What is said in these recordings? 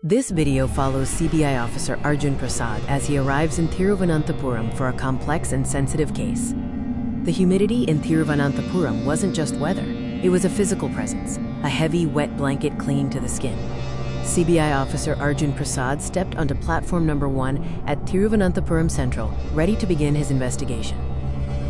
This video follows CBI officer Arjun Prasad as he arrives in Thiruvananthapuram for a complex and sensitive case. The humidity in Thiruvananthapuram wasn't just weather, it was a physical presence, a heavy, wet blanket clinging to the skin. CBI officer Arjun Prasad stepped onto platform number 1 at Thiruvananthapuram Central, ready to begin his investigation.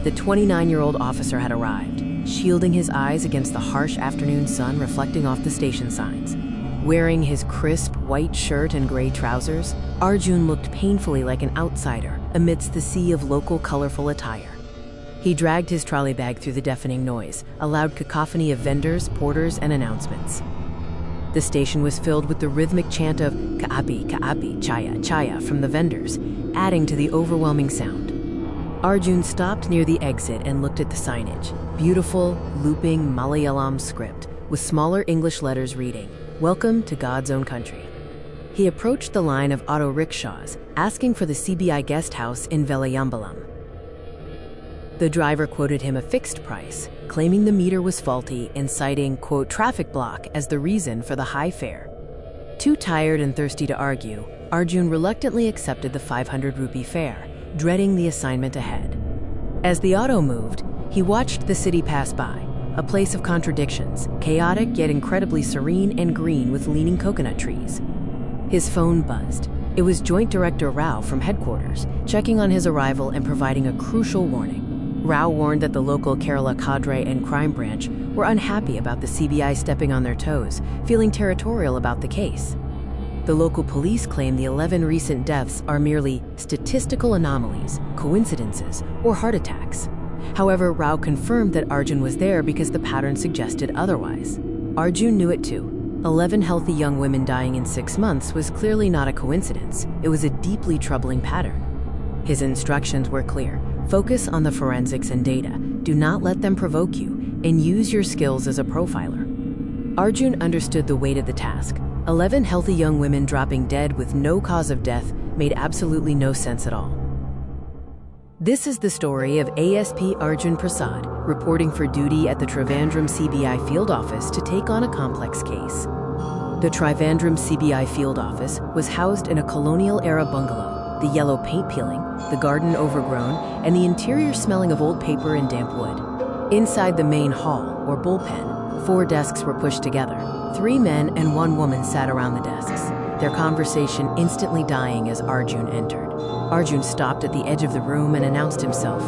The 29-year-old officer had arrived, shielding his eyes against the harsh afternoon sun reflecting off the station signs. Wearing his crisp white shirt and gray trousers, Arjun looked painfully like an outsider amidst the sea of local colorful attire. He dragged his trolley bag through the deafening noise, a loud cacophony of vendors, porters, and announcements. The station was filled with the rhythmic chant of "Kaapi, Kaapi, Chaya, Chaya" from the vendors, adding to the overwhelming sound. Arjun stopped near the exit and looked at the signage. Beautiful, looping Malayalam script with smaller English letters reading, "Welcome to God's own country." He approached the line of auto rickshaws, asking for the CBI guest house in VISHA-VALAYam. The driver quoted him a fixed price, claiming the meter was faulty and citing, quote, "traffic block" as the reason for the high fare. Too tired and thirsty to argue, Arjun reluctantly accepted the 500 rupee fare, dreading the assignment ahead. As the auto moved, he watched the city pass by, a place of contradictions, chaotic yet incredibly serene and green with leaning coconut trees. His phone buzzed. It was Joint Director Rao from headquarters, checking on his arrival and providing a crucial warning. Rao warned that the local Kerala cadre and crime branch were unhappy about the CBI stepping on their toes, feeling territorial about the case. The local police claim the 11 recent deaths are merely statistical anomalies, coincidences, or heart attacks. However, Rao confirmed that Arjun was there because the pattern suggested otherwise. Arjun knew it too. 11 healthy young women dying in 6 months was clearly not a coincidence. It was a deeply troubling pattern. His instructions were clear. Focus on the forensics and data. Do not let them provoke you, and use your skills as a profiler. Arjun understood the weight of the task. 11 healthy young women dropping dead with no cause of death made absolutely no sense at all. This is the story of ASP Arjun Prasad, reporting for duty at the Trivandrum CBI field office to take on a complex case. The Trivandrum CBI field office was housed in a colonial-era bungalow, the yellow paint peeling, the garden overgrown, and the interior smelling of old paper and damp wood. Inside the main hall, or bullpen, 4 desks were pushed together. 3 men and 1 woman sat around the desks, their conversation instantly dying as Arjun entered. Arjun stopped at the edge of the room and announced himself.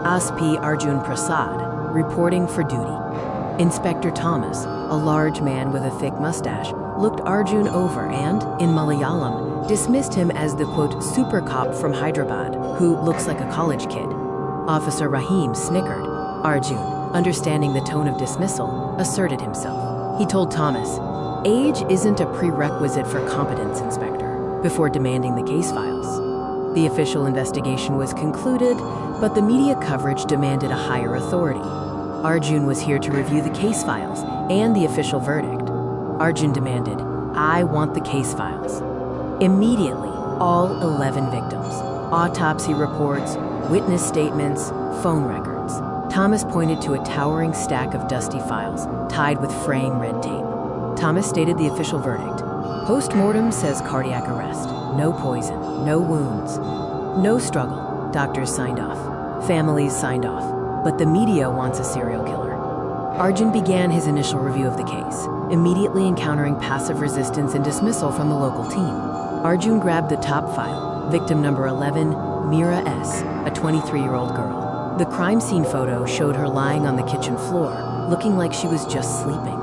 ASP Arjun Prasad, reporting for duty. Inspector Thomas, a large man with a thick mustache, looked Arjun over and, in Malayalam, dismissed him as the, quote, super cop from Hyderabad, who looks like a college kid. Officer Rahim snickered. Arjun, understanding the tone of dismissal, asserted himself. He told Thomas, "Age isn't a prerequisite for competence, Inspector," before demanding the case files. The official investigation was concluded, but the media coverage demanded a higher authority. Arjun was here to review the case files and the official verdict. Arjun demanded, "I want the case files." Immediately, all 11 victims, autopsy reports, witness statements, phone records. Thomas pointed to a towering stack of dusty files, tied with fraying red tape. Thomas stated the official verdict. Post-mortem says cardiac arrest, no poison, no wounds, no struggle. Doctors signed off. Families signed off. But the media wants a serial killer. Arjun began his initial review of the case, immediately encountering passive resistance and dismissal from the local team. Arjun grabbed the top file, victim number 11, Mira S., a 23-year-old girl. The crime scene photo showed her lying on the kitchen floor, looking like she was just sleeping.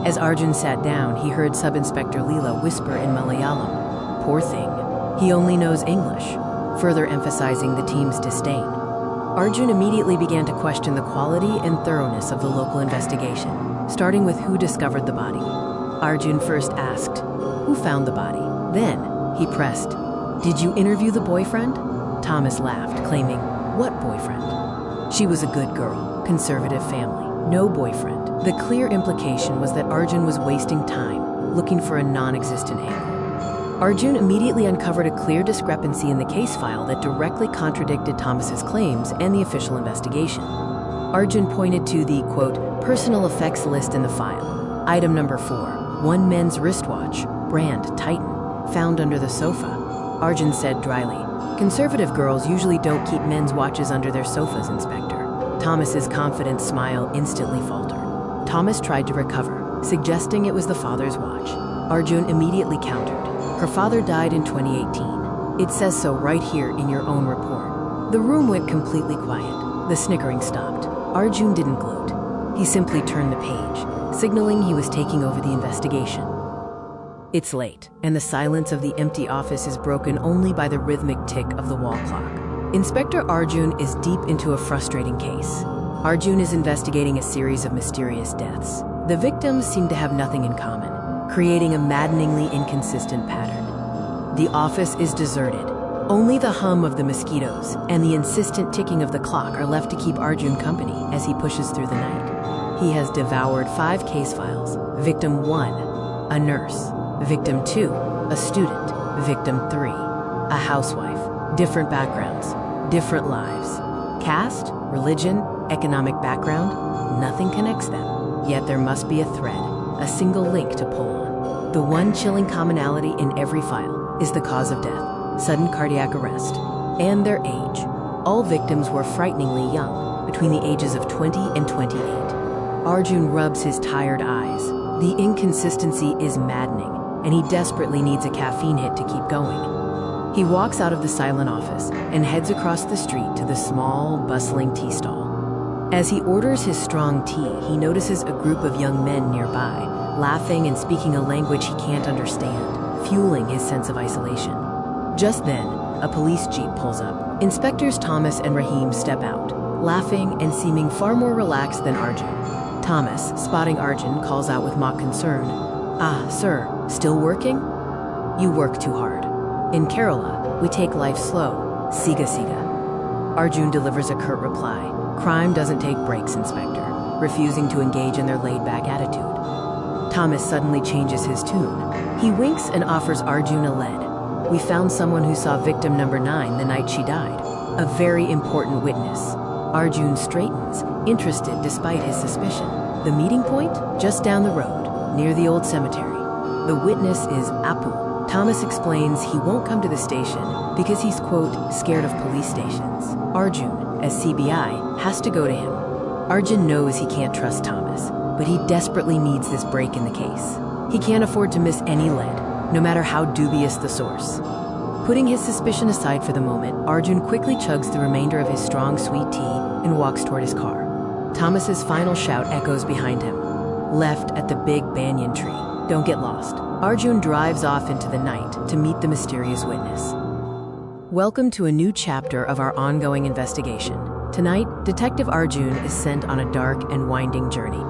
As Arjun sat down, he heard Sub-Inspector Leela whisper in Malayalam, "Poor thing, he only knows English," further emphasizing the team's disdain. Arjun immediately began to question the quality and thoroughness of the local investigation, starting with who discovered the body. Arjun first asked, "Who found the body?" Then, he pressed, "Did you interview the boyfriend?" Thomas laughed, claiming, "What boyfriend?" She was a good girl, conservative family, no boyfriend. The clear implication was that Arjun was wasting time, looking for a non-existent angle. Arjun immediately uncovered a clear discrepancy in the case file that directly contradicted Thomas's claims and the official investigation. Arjun pointed to the, quote, personal effects list in the file. Item number 4, 1 men's wristwatch, brand Titan, found under the sofa. Arjun said dryly, "Conservative girls usually don't keep men's watches under their sofas, Inspector." Thomas's confident smile instantly faltered. Thomas tried to recover, suggesting it was the father's watch. Arjun immediately countered, "Her father died in 2018. It says so right here in your own report." The room went completely quiet. The snickering stopped. Arjun didn't gloat. He simply turned the page, signaling he was taking over the investigation. It's late, and the silence of the empty office is broken only by the rhythmic tick of the wall clock. Inspector Arjun is deep into a frustrating case. Arjun is investigating a series of mysterious deaths. The victims seem to have nothing in common, creating a maddeningly inconsistent pattern. The office is deserted. Only the hum of the mosquitoes and the insistent ticking of the clock are left to keep Arjun company as he pushes through the night. He has devoured 5 case files. Victim 1, a nurse. Victim 2, a student. Victim 3, a housewife. Different backgrounds, different lives. Caste, religion, economic background, nothing connects them. Yet there must be a thread, a single link to pull on. The one chilling commonality in every file is the cause of death, sudden cardiac arrest, and their age. All victims were frighteningly young, between the ages of 20 and 28. Arjun rubs his tired eyes. The inconsistency is maddening, and he desperately needs a caffeine hit to keep going. He walks out of the silent office and heads across the street to the small, bustling tea stall. As he orders his strong tea, he notices a group of young men nearby, laughing and speaking a language he can't understand, fueling his sense of isolation. Just then, a police jeep pulls up. Inspectors Thomas and Rahim step out, laughing and seeming far more relaxed than Arjun. Thomas, spotting Arjun, calls out with mock concern, "Ah, sir, still working? You work too hard. In Kerala, we take life slow, siga siga." Arjun delivers a curt reply, "Crime doesn't take breaks, Inspector," refusing to engage in their laid-back attitude. Thomas suddenly changes his tune. He winks and offers Arjun a lead. "We found someone who saw victim number 9 the night she died. A very important witness." Arjun straightens, interested despite his suspicion. The meeting point? Just down the road, near the old cemetery. The witness is Apu. Thomas explains he won't come to the station because he's, quote, scared of police stations. Arjun, as CBI, has to go to him. Arjun knows he can't trust Thomas, but he desperately needs this break in the case. He can't afford to miss any lead, no matter how dubious the source. Putting his suspicion aside for the moment, Arjun quickly chugs the remainder of his strong, sweet tea and walks toward his car. Thomas's final shout echoes behind him. "Left at the big banyan tree. Don't get lost." Arjun drives off into the night to meet the mysterious witness. Welcome to a new chapter of our ongoing investigation. Tonight, Detective Arjun is sent on a dark and winding journey.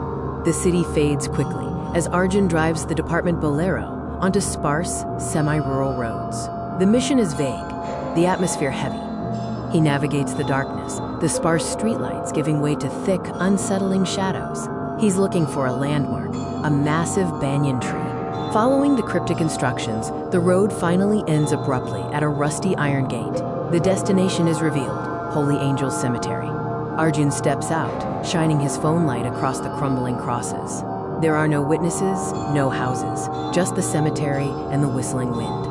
The city fades quickly as Arjun drives the department Bolero onto sparse, semi-rural roads. The mission is vague, the atmosphere heavy. He navigates the darkness, the sparse streetlights giving way to thick, unsettling shadows. He's looking for a landmark, a massive banyan tree. Following the cryptic instructions, the road finally ends abruptly at a rusty iron gate. The destination is revealed, Holy Angels Cemetery. Arjun steps out, shining his phone light across the crumbling crosses. There are no witnesses, no houses, just the cemetery and the whistling wind.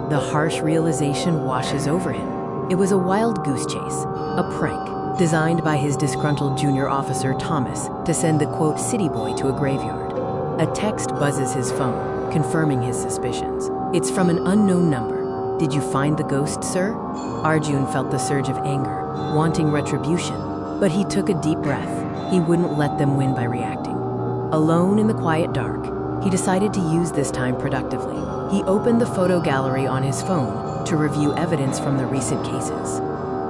The harsh realization washes over him. It was a wild goose chase, a prank, designed by his disgruntled junior officer Thomas to send the, quote, city boy to a graveyard. A text buzzes his phone, confirming his suspicions. It's from an unknown number. "Did you find the ghost, sir?" Arjun felt the surge of anger, wanting retribution, but he took a deep breath. He wouldn't let them win by reacting. Alone in the quiet dark, he decided to use this time productively. He opened the photo gallery on his phone to review evidence from the recent cases.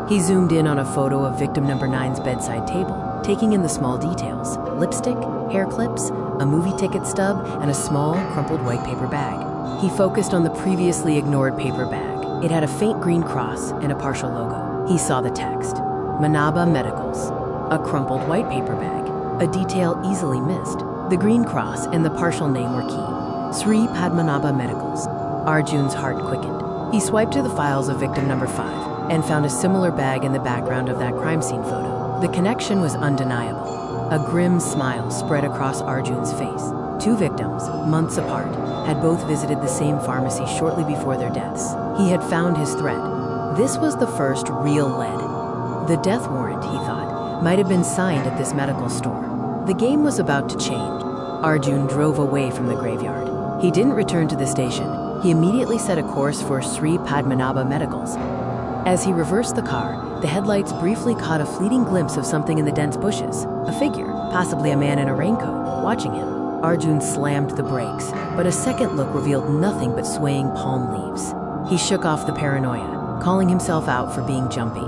He zoomed in on a photo of victim number 9's bedside table, taking in the small details: lipstick, hair clips, a movie ticket stub, and a small, crumpled white paper bag. He focused on the previously ignored paper bag. It had a faint green cross and a partial logo. He saw the text, Manaba Medicals. A crumpled white paper bag, a detail easily missed. The green cross and the partial name were key, Sri Padmanabha Medicals. Arjun's heart quickened. He swiped to the files of victim number 5 and found a similar bag in the background of that crime scene photo. The connection was undeniable. A grim smile spread across Arjun's face. Two victims, months apart, had both visited the same pharmacy shortly before their deaths. He had found his thread. This was the first real lead. The death warrant, he thought, might have been signed at this medical store. The game was about to change. Arjun drove away from the graveyard. He didn't return to the station. He immediately set a course for Sri Padmanabha Medicals. As he reversed the car, the headlights briefly caught a fleeting glimpse of something in the dense bushes. A figure, possibly a man in a raincoat, watching him. Arjun slammed the brakes, but a second look revealed nothing but swaying palm leaves. He shook off the paranoia, calling himself out for being jumpy.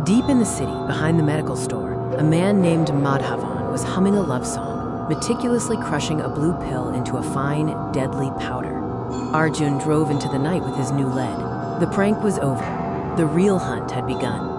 Deep in the city, behind the medical store, a man named Madhavan was humming a love song, meticulously crushing a blue pill into a fine, deadly powder. Arjun drove into the night with his new lead. The prank was over. The real hunt had begun.